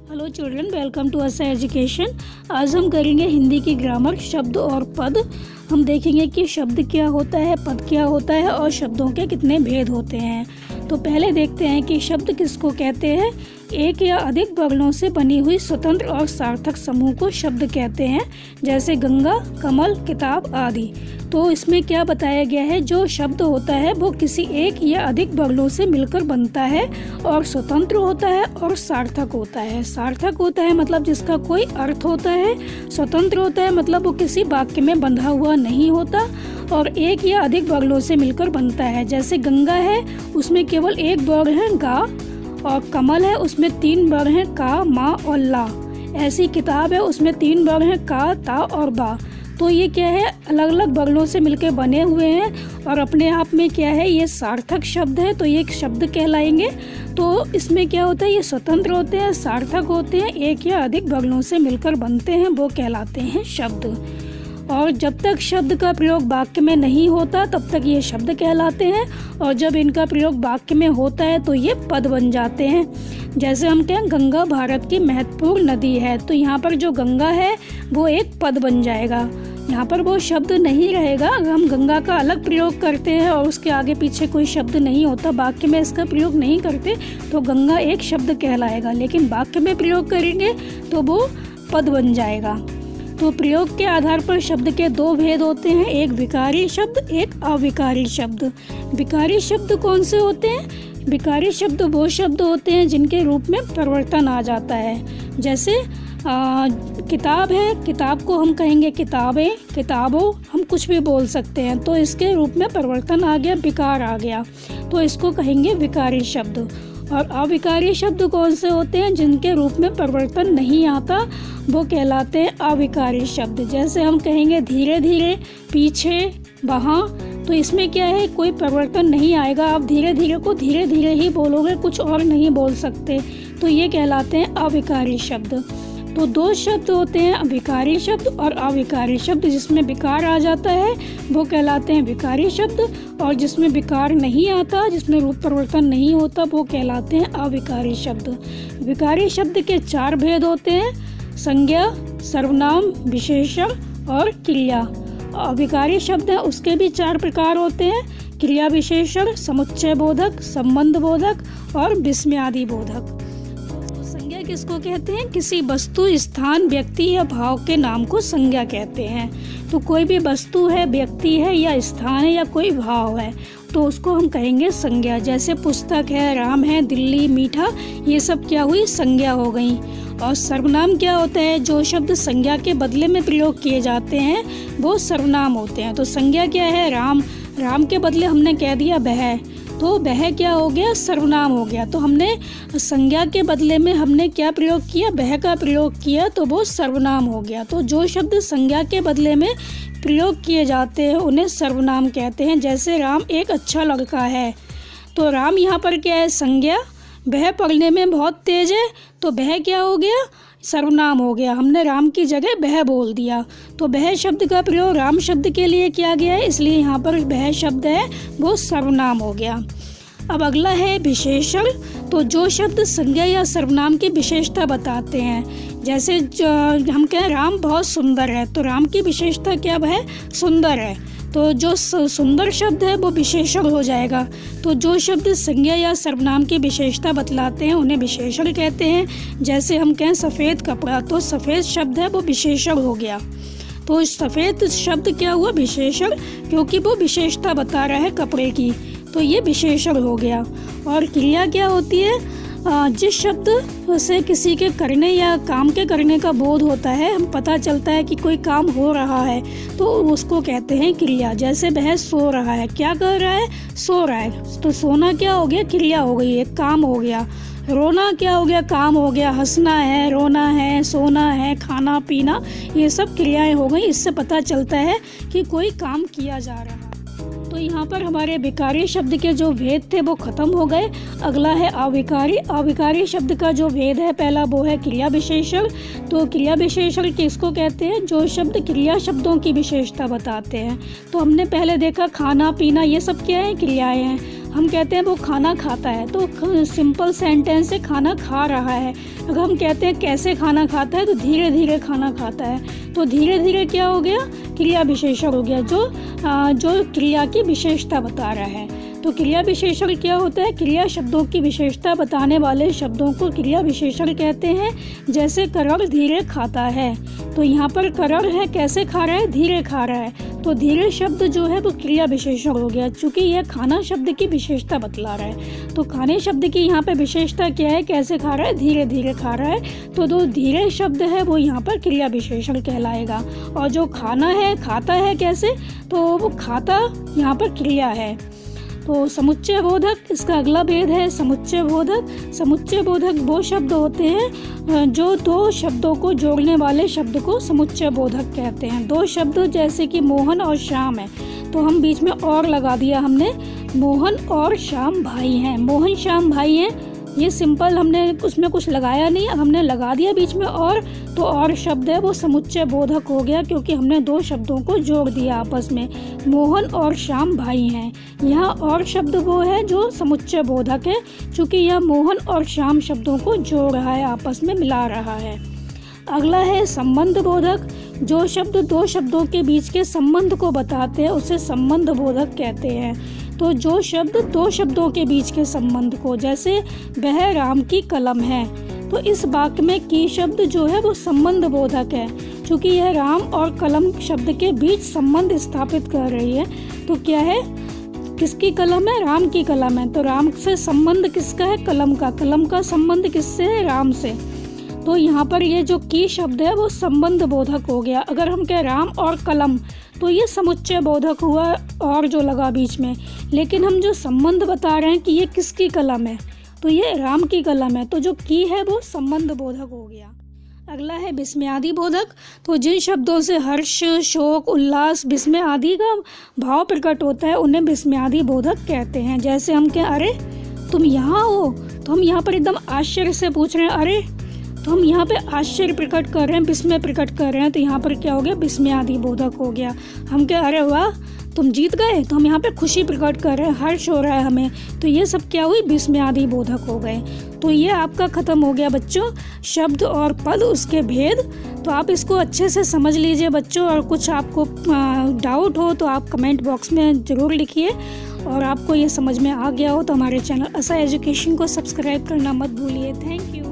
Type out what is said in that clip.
Hello children, welcome to असा education. आज हम करेंगे हिंदी की ग्रामर, शब्द और पद। हम देखेंगे कि शब्द क्या होता है, पद क्या होता है और शब्दों के कितने भेद होते हैं। तो पहले देखते हैं कि शब्द किसको कहते हैं। एक या अधिक वर्णों से बनी हुई स्वतंत्र और सार्थक समूह को शब्द कहते हैं, जैसे गंगा, कमल, किताब आदि। तो इसमें क्या बताया गया है, जो शब्द होता है वो किसी एक या अधिक वर्णों से मिलकर बनता है और स्वतंत्र होता है और सार्थक होता है। सार्थक होता है मतलब जिसका कोई अर्थ होता है, स्वतंत्र होता है मतलब वो किसी वाक्य में बंधा हुआ नहीं होता, और एक या अधिक वर्णों से मिलकर बनता है। जैसे गंगा है, उसमें केवल एक वर्ण है गा, और कमल है, उसमें 3 वर्ण हैं का, मा और ला। ऐसी किताब है, उसमें 3 वर्ण हैं का, ता और बा। तो ये क्या है, अलग अलग वर्णों से मिलकर बने हुए हैं और अपने आप में क्या है, ये सार्थक शब्द है, तो ये एक शब्द कहलाएंगे। तो इसमें क्या होता है, ये स्वतंत्र होते हैं, सार्थक होते हैं, एक या अधिक वर्णों से मिलकर बनते हैं, वो कहलाते हैं शब्द। और जब तक शब्द का प्रयोग वाक्य में नहीं होता तब तक ये शब्द कहलाते हैं, और जब इनका प्रयोग वाक्य में होता है तो ये पद बन जाते हैं। जैसे हम कहें गंगा भारत की महत्वपूर्ण नदी है, तो यहाँ पर जो गंगा है वो एक पद बन जाएगा, यहाँ पर वो शब्द नहीं रहेगा। अगर हम गंगा का अलग प्रयोग करते हैं और उसके आगे पीछे कोई शब्द नहीं होता, वाक्य में इसका प्रयोग नहीं करते, तो गंगा एक शब्द कहलाएगा, लेकिन वाक्य में प्रयोग करेंगे तो वो पद बन जाएगा। तो प्रयोग के आधार पर शब्द के 2 भेद होते हैं, एक विकारी शब्द, एक अविकारी शब्द। विकारी शब्द कौन से होते हैं? विकारी शब्द वो शब्द होते हैं जिनके रूप में परिवर्तन आ जाता है। जैसे किताब है, किताब को हम कहेंगे किताबें, किताबों, हम कुछ भी बोल सकते हैं, तो इसके रूप में परिवर्तन आ गया, विकार आ गया, तो इसको कहेंगे विकारी शब्द। और अविकारी शब्द कौन से होते हैं? जिनके रूप में परिवर्तन नहीं आता, वो कहलाते हैं अविकारी शब्द। जैसे हम कहेंगे धीरे धीरे, पीछे, वहाँ, तो इसमें क्या है, कोई परिवर्तन नहीं आएगा। आप धीरे धीरे को धीरे धीरे ही बोलोगे, कुछ और नहीं बोल सकते, तो ये कहलाते हैं अविकारी शब्द। तो 2 शब्द होते हैं, विकारी शब्द और अविकारी शब्द। जिसमें विकार आ जाता है वो कहलाते हैं विकारी शब्द, और जिसमें विकार नहीं आता, जिसमें रूप परिवर्तन नहीं होता, वो कहलाते हैं अविकारी शब्द। विकारी शब्द के 4 भेद होते हैं, संज्ञा, सर्वनाम, विशेषण और क्रिया। अविकारी शब्द है उसके भी 4 प्रकार होते हैं, क्रिया विशेषण, समुच्चय बोधक, संबंध बोधक और विस्मयादि बोधक। संज्ञा किसको कहते हैं? किसी वस्तु, स्थान, व्यक्ति या भाव के नाम को संज्ञा कहते हैं। तो कोई भी वस्तु है, व्यक्ति है या स्थान है या कोई भाव है, तो उसको हम कहेंगे संज्ञा। जैसे पुस्तक है, राम है, दिल्ली, मीठा, ये सब क्या हुई, संज्ञा हो गई। और सर्वनाम क्या होता है? जो शब्द संज्ञा के बदले में प्रयोग किए जाते हैं वो सर्वनाम होते हैं। तो संज्ञा क्या है? राम, राम के बदले हमने कह दिया वह, तो वह क्या हो गया, सर्वनाम हो गया। तो हमने संज्ञा के बदले में हमने क्या प्रयोग किया, वह का प्रयोग किया, तो वो सर्वनाम हो गया। तो जो शब्द संज्ञा के बदले में प्रयोग किए जाते हैं उन्हें सर्वनाम कहते हैं। जैसे राम एक अच्छा लड़का है, तो राम यहाँ पर क्या है, संज्ञा। वह पढ़ने में बहुत तेज है, तो वह क्या हो गया, सर्वनाम हो गया। हमने राम की जगह वह बोल दिया, तो वह शब्द का प्रयोग राम शब्द के लिए किया गया है, इसलिए यहाँ पर वह शब्द है वो सर्वनाम हो गया। अब अगला है विशेषण। तो जो शब्द संज्ञा या सर्वनाम की विशेषता बताते हैं, जैसे हम कहें राम बहुत सुंदर है, तो राम की विशेषता क्या है, सुंदर है, तो जो सुंदर शब्द है वो विशेषण हो जाएगा। तो जो शब्द संज्ञा या सर्वनाम की विशेषता बतलाते हैं उन्हें विशेषण कहते हैं। जैसे हम कहें सफ़ेद कपड़ा, तो सफ़ेद शब्द है वो विशेषण हो गया। तो सफ़ेद शब्द क्या हुआ, विशेषण, क्योंकि वो विशेषता बता रहा है कपड़े की, तो ये विशेषण हो गया। और क्रिया क्या होती है? जिस शब्द से किसी के करने या काम के करने का बोध होता है, हम पता चलता है कि कोई काम हो रहा है, तो उसको कहते हैं क्रिया। जैसे वह सो रहा है, क्या कर रहा है, सो रहा है, तो सोना क्या हो गया, क्रिया हो गई, एक काम हो गया। रोना क्या हो गया, काम हो गया। हंसना है, रोना है, सोना है, खाना पीना, ये सब क्रियाएं हो गई। इससे पता चलता है कि कोई काम किया जा रहा है। तो यहाँ पर हमारे विकारी शब्द के जो भेद थे वो खत्म हो गए। अगला है अविकारी। अविकारी शब्द का जो भेद है पहला, वो है क्रिया विशेषण। तो क्रिया विशेषण किसको कहते हैं? जो शब्द क्रिया शब्दों की विशेषता बताते हैं। तो हमने पहले देखा खाना पीना, ये सब क्या है, क्रियाएं हैं। हम कहते हैं वो खाना खाता है, तो सिंपल सेंटेंस है खाना खा रहा है। अगर हम कहते हैं कैसे खाना खाता है, तो धीरे धीरे खाना खाता है। तो धीरे धीरे क्या हो गया, क्रिया विशेषण हो गया, जो क्रिया की विशेषता बता रहा है। तो क्रिया विशेषण क्या होता है, क्रिया शब्दों की विशेषता बताने वाले शब्दों को क्रिया विशेषण कहते हैं। जैसे करण धीरे खाता है, तो यहाँ पर करण है, कैसे खा रहा है, धीरे खा रहा है। तो धीरे शब्द जो है वो क्रिया विशेषण हो गया, चूँकि यह खाना शब्द की विशेषता बतला रहा है। तो खाने शब्द की यहाँ पे विशेषता क्या है, कैसे खा रहा है, धीरे धीरे खा रहा है। तो जो धीरे शब्द है वो यहाँ पर क्रिया विशेषण कहलाएगा। और जो खाना है, खाता है कैसे, तो वो खाता यहाँ पर क्रिया है। तो समुच्चय बोधक, इसका अगला भेद है समुच्चय बोधक। समुच्चय बोधक वो शब्द होते हैं जो दो शब्दों को जोड़ने वाले शब्द को समुच्चय बोधक कहते हैं। दो शब्द जैसे कि मोहन और श्याम है, तो हम बीच में और लगा दिया हमने, मोहन और श्याम भाई हैं, मोहन श्याम भाई हैं। ये सिंपल, हमने उसमें कुछ लगाया नहीं, हमने लगा दिया बीच में और, तो और शब्द है वो समुच्चय बोधक हो गया, क्योंकि हमने दो शब्दों को जोड़ दिया आपस में, मोहन और श्याम भाई हैं। यहाँ और शब्द वो है जो समुच्चय बोधक है, चूँकि यह मोहन और श्याम शब्दों को जोड़ रहा है, आपस में मिला रहा है। अगला है संबंध बोधक। जो शब्द दो शब्दों के बीच के संबंध को बताते हैं उसे संबंध बोधक कहते हैं। तो जो शब्द दो शब्दों के बीच के संबंध को, जैसे वह राम की कलम है, तो इस वाक्य में की शब्द जो है वो संबंध बोधक है, क्योंकि यह राम और कलम शब्द के बीच संबंध स्थापित कर रही है। तो क्या है, किसकी कलम है, राम की कलम है, तो राम से संबंध किसका है, कलम का, कलम का संबंध किससे है, राम से। तो यहाँ पर ये जो की शब्द है वो संबंध बोधक हो गया। अगर हम कहें राम और कलम, तो ये समुच्चय बोधक हुआ और जो लगा बीच में, लेकिन हम जो संबंध बता रहे हैं कि ये किसकी कलम है, तो ये राम की कलम है, तो जो की है वो संबंध बोधक हो गया। अगला है विस्मय आदि बोधक। तो जिन शब्दों से हर्ष, शोक, उल्लास, विस्मय आदि का भाव प्रकट होता है उन्हें विस्मय आदि बोधक कहते हैं। जैसे हम कहें अरे तुम यहाँ हो, तो हम यहाँ पर एकदम आश्चर्य से पूछ रहे हैं अरे, तो हम यहाँ पे आश्चर्य प्रकट कर रहे हैं, विस्मय प्रकट कर रहे हैं, तो यहाँ पर क्या हो गया, विस्मय आदि बोधक हो गया। हम क्या, अरे वाह तुम जीत गए, तो हम यहाँ पे खुशी प्रकट कर रहे हैं, हर्ष हो रहा है हमें, तो ये सब क्या हुई, विस्मय आदि बोधक हो गए। तो ये आपका ख़त्म हो गया बच्चों, शब्द और पद उसके भेद। तो आप इसको अच्छे से समझ लीजिए बच्चों, और कुछ आपको डाउट हो तो आप कमेंट बॉक्स में ज़रूर लिखिए। और आपको ये समझ में आ गया हो तो हमारे चैनल असा एजुकेशन को सब्सक्राइब करना मत भूलिए। Thank you.